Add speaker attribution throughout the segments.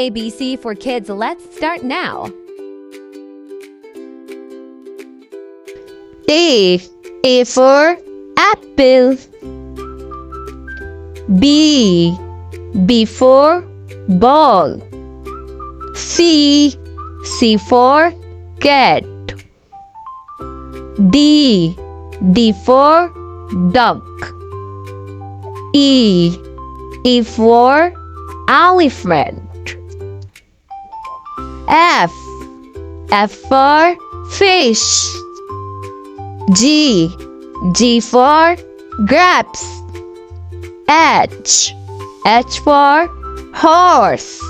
Speaker 1: ABC for kids. Let's start now.
Speaker 2: A for apple. B for ball. C for cat. D for duck. E for elephant. F for fish. G for grapes. H for horse.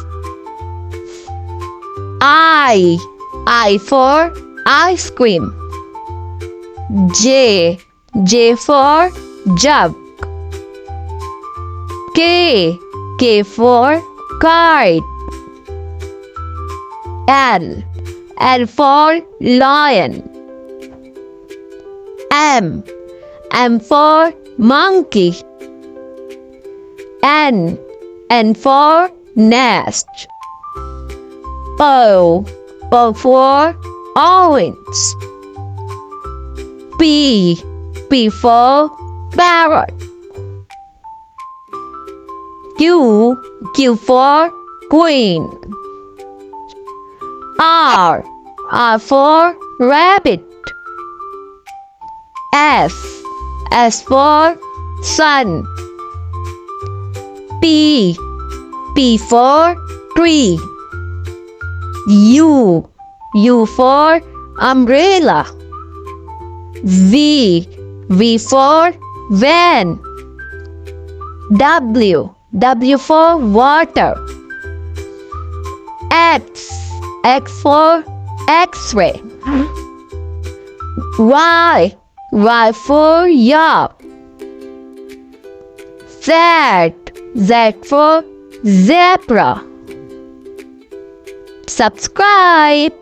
Speaker 2: I for ice cream. J for jug. K for kite. L for lion. M for monkey. N for nest. O for orange. P for parrot. Q for queen. R for rabbit. S for sun. P for tree. U for umbrella. V for van. W for water. X for X-ray. Y for yak. Z for zebra. Subscribe.